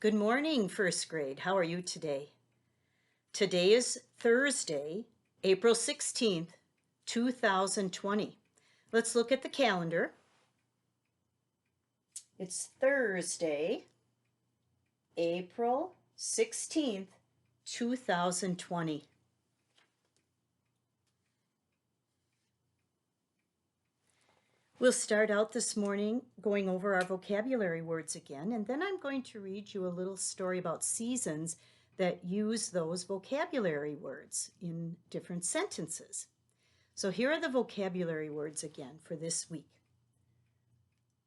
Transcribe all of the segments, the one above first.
Good morning, first grade. How are you today? Today is Thursday, April 16th, 2020. Let's look at the calendar. It's Thursday, April 16th, 2020. We'll start out this morning going over our vocabulary words again, and then I'm going to read you a little story about seasons that use those vocabulary words in different sentences. So here are the vocabulary words again for this week.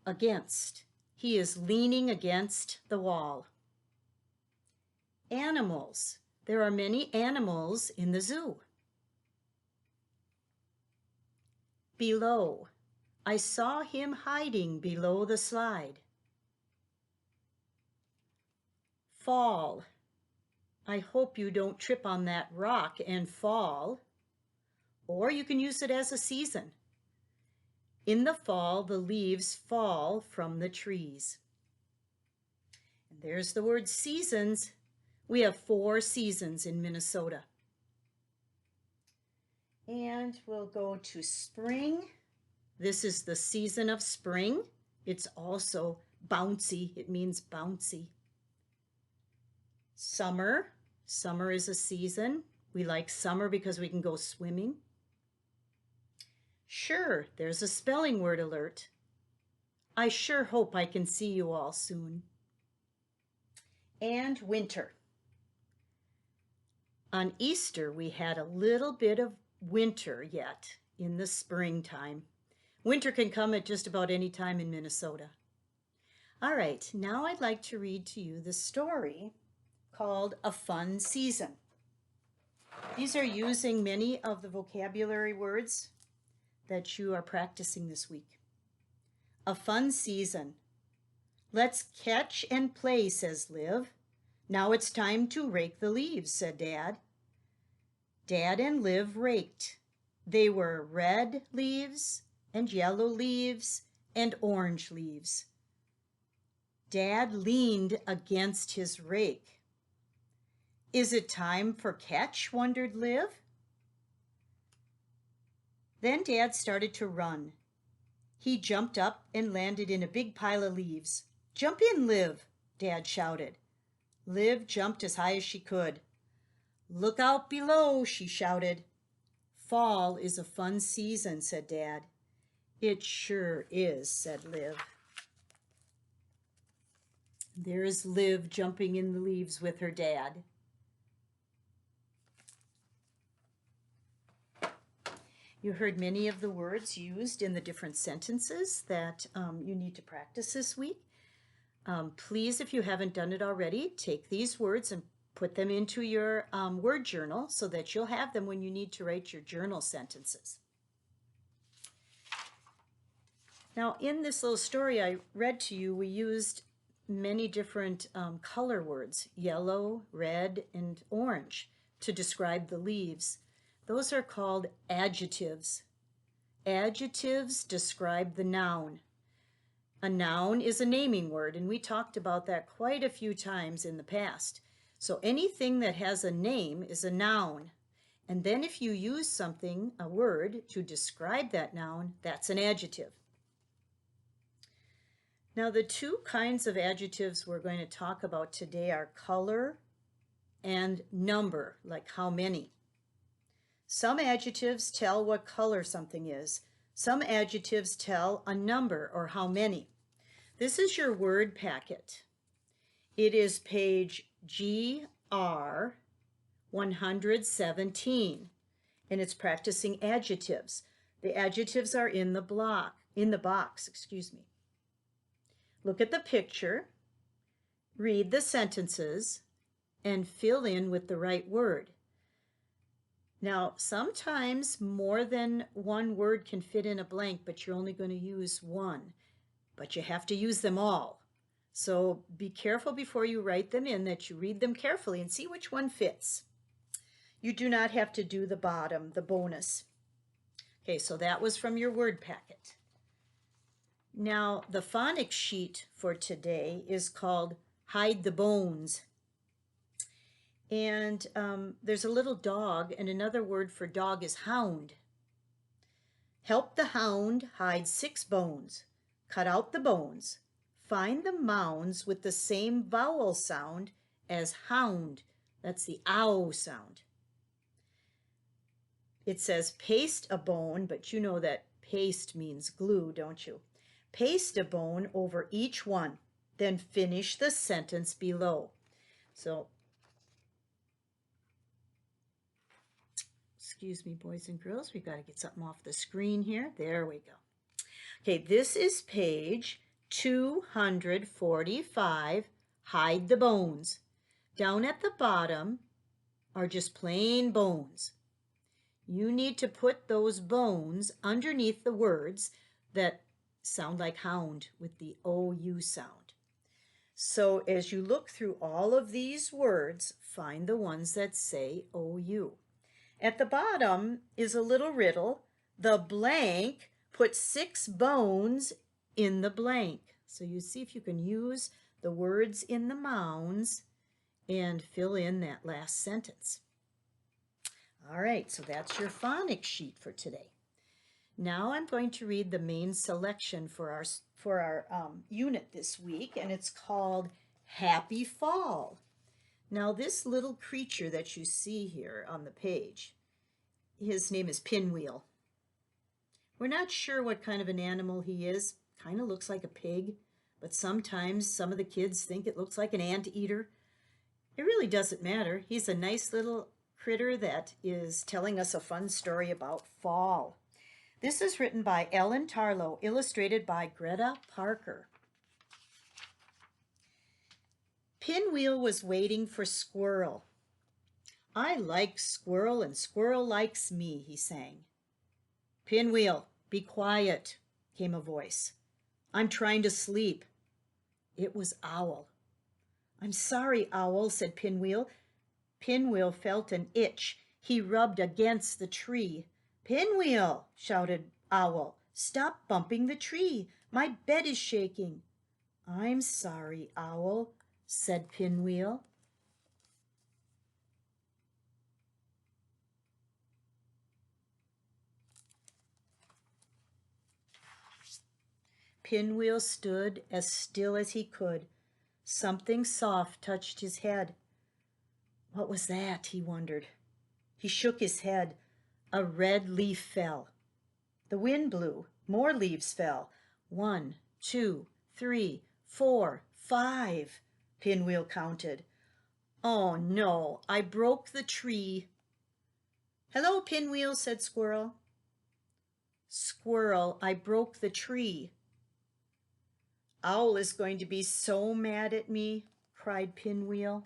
Against. He is leaning against the wall. Animals. There are many animals in the zoo. Below. I saw him hiding below the slide. Fall. I hope you don't trip on that rock and fall. Or you can use it as a season. In the fall, the leaves fall from the trees. And there's the word seasons. We have 4 seasons in Minnesota. And we'll go to spring. This is the season of spring. It's also bouncy. It means bouncy. Summer. Summer is a season. We like summer because we can go swimming. Sure, there's a spelling word alert. I sure hope I can see you all soon. And winter. On Easter, we had a little bit of winter yet in the springtime. Winter can come at just about any time in Minnesota. All right, now I'd like to read to you the story called A Fun Season. These are using many of the vocabulary words that you are practicing this week. A fun season. Let's catch and play, says Liv. Now it's time to rake the leaves, said Dad. Dad and Liv raked. They were red leaves and yellow leaves and orange leaves. Dad leaned against his rake. Is it time for catch? Wondered Liv. Then Dad started to run. He jumped up and landed in a big pile of leaves. Jump in, Liv, Dad shouted. Liv jumped as high as she could. Look out below, she shouted. Fall is a fun season, said Dad. It sure is, said Liv. There's Liv jumping in the leaves with her dad. You heard many of the words used in the different sentences that you need to practice this week. Please, if you haven't done it already, take these words and put them into your word journal so that you'll have them when you need to write your journal sentences. Now, in this little story I read to you, we used many different color words, yellow, red, and orange, to describe the leaves. Those are called adjectives. Adjectives describe the noun. A noun is a naming word, and we talked about that quite a few times in the past. So anything that has a name is a noun. And then if you use something, a word, to describe that noun, that's an adjective. Now, the 2 kinds of adjectives we're going to talk about today are color and number, like how many. Some adjectives tell what color something is. Some adjectives tell a number or how many. This is your word packet. It is page GR 117, and it's practicing adjectives. The adjectives are in the box, excuse me. Look at the picture, read the sentences, and fill in with the right word. Now, sometimes more than one word can fit in a blank, but you're only going to use one. But you have to use them all. So be careful before you write them in that you read them carefully and see which one fits. You do not have to do the bottom, the bonus. Okay, so that was from your word packet. Now, the phonics sheet for today is called hide the bones. And there's a little dog, and another word for dog is hound. Help the hound hide 6 bones. Cut out the bones. Find the mounds with the same vowel sound as hound. That's the ow sound. It says paste a bone, but you know that paste means glue, don't you? Paste a bone over each one, then finish the sentence below. So, excuse me, boys and girls, we've got to get something off the screen here. There we go. Okay, this is page 245, hide the bones. Down at the bottom are just plain bones. You need to put those bones underneath the words that sound like hound with the OU sound. So as you look through all of these words, find the ones that say OU. At the bottom is a little riddle. The blank, put 6 bones in the blank. So you see if you can use the words in the mounds and fill in that last sentence. All right, so that's your phonics sheet for today. Now I'm going to read the main selection for our unit this week, and it's called Happy Fall. Now this little creature that you see here on the page, his name is Pinwheel. We're not sure what kind of an animal he is. Kind of looks like a pig, but sometimes some of the kids think it looks like an anteater. It really doesn't matter. He's a nice little critter that is telling us a fun story about fall. This is written by Ellen Tarlow, illustrated by Greta Parker. Pinwheel was waiting for Squirrel. I like Squirrel and Squirrel likes me, he sang. Pinwheel, be quiet, came a voice. I'm trying to sleep. It was Owl. I'm sorry, Owl, said Pinwheel. Pinwheel felt an itch. He rubbed against the tree. Pinwheel, shouted Owl, stop bumping the tree. My bed is shaking. I'm sorry, Owl, said Pinwheel. Pinwheel stood as still as he could. Something soft touched his head. What was that? He wondered. He shook his head. A red leaf fell. The wind blew. More leaves fell. 1, 2, 3, 4, 5, Pinwheel counted. Oh no, I broke the tree. Hello, Pinwheel, said Squirrel. Squirrel, I broke the tree. Owl is going to be so mad at me, cried Pinwheel.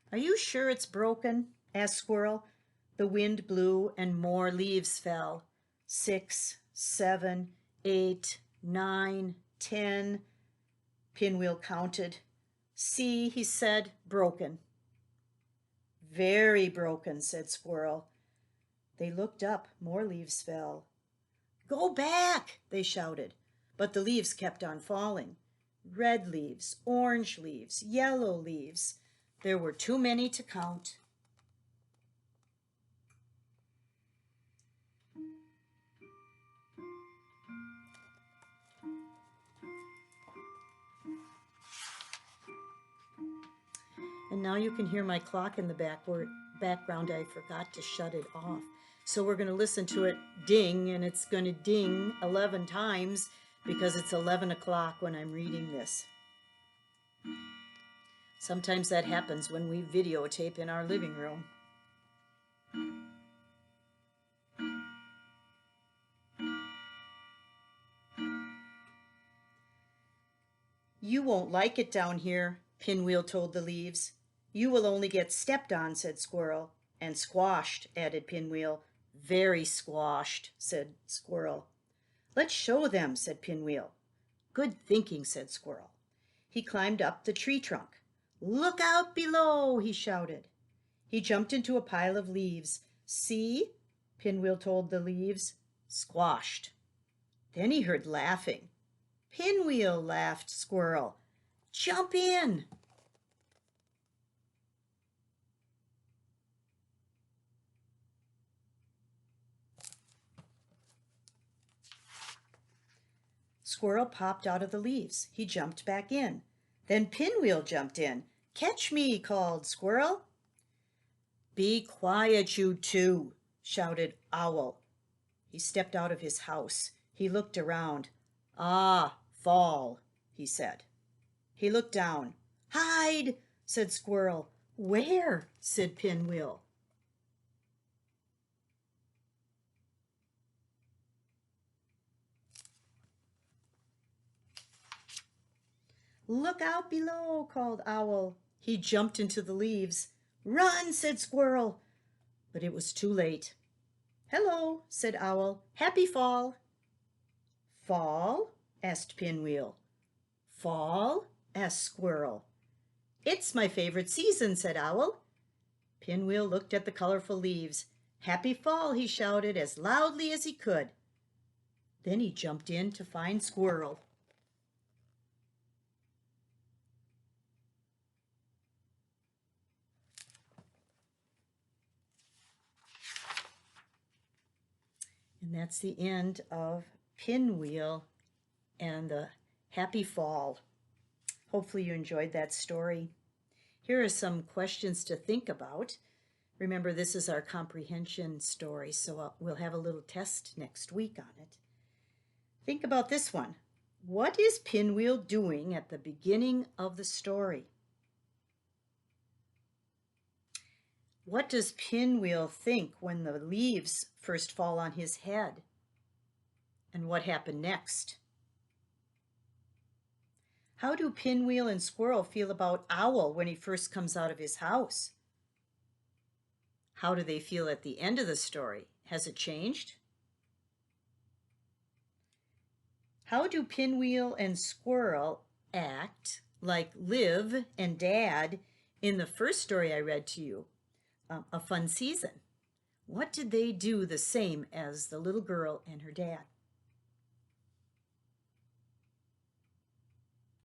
Are you sure it's broken? Asked Squirrel. The wind blew and more leaves fell. 6, 7, 8, 9, 10. Pinwheel counted. See, he said, broken. Very broken, said Squirrel. They looked up. More leaves fell. Go back, they shouted. But the leaves kept on falling. Red leaves, orange leaves, yellow leaves. There were too many to count. And now you can hear my clock in the background. I forgot to shut it off. So we're going to listen to it ding, and it's going to ding 11 times because it's 11 o'clock when I'm reading this. Sometimes that happens when we videotape in our living room. You won't like it down here, Pinwheel told the leaves. You will only get stepped on, said Squirrel. And squashed, added Pinwheel. Very squashed, said Squirrel. Let's show them, said Pinwheel. Good thinking, said Squirrel. He climbed up the tree trunk. "Look out below!" he shouted. He jumped into a pile of leaves. "See," Pinwheel told the leaves. "Squashed." Then he heard laughing. "Pinwheel," laughed Squirrel. "Jump in." Squirrel popped out of the leaves. He jumped back in. Then Pinwheel jumped in. "Catch me," called Squirrel. "Be quiet, you two," shouted Owl. He stepped out of his house. He looked around. "Ah, fall," he said. He looked down. "Hide," said Squirrel. "Where?" said Pinwheel. "Look out below," called Owl. He jumped into the leaves. "Run," said Squirrel. But it was too late. "Hello," said Owl. "Happy fall." "Fall?" asked Pinwheel. "Fall?" asked Squirrel. "It's my favorite season," said Owl. Pinwheel looked at the colorful leaves. "Happy fall," he shouted as loudly as he could. Then he jumped in to find Squirrel. And that's the end of Pinwheel and the Happy Fall. Hopefully you enjoyed that story. Here are some questions to think about. Remember, this is our comprehension story, so we'll have a little test next week on it. Think about this one. What is Pinwheel doing at the beginning of the story? What does Pinwheel think when the leaves first fall on his head? And what happened next? How do Pinwheel and Squirrel feel about Owl when he first comes out of his house? How do they feel at the end of the story? Has it changed? How do Pinwheel and Squirrel act like Liv and Dad in the first story I read to you, A Fun Season? What did they do the same as the little girl and her dad?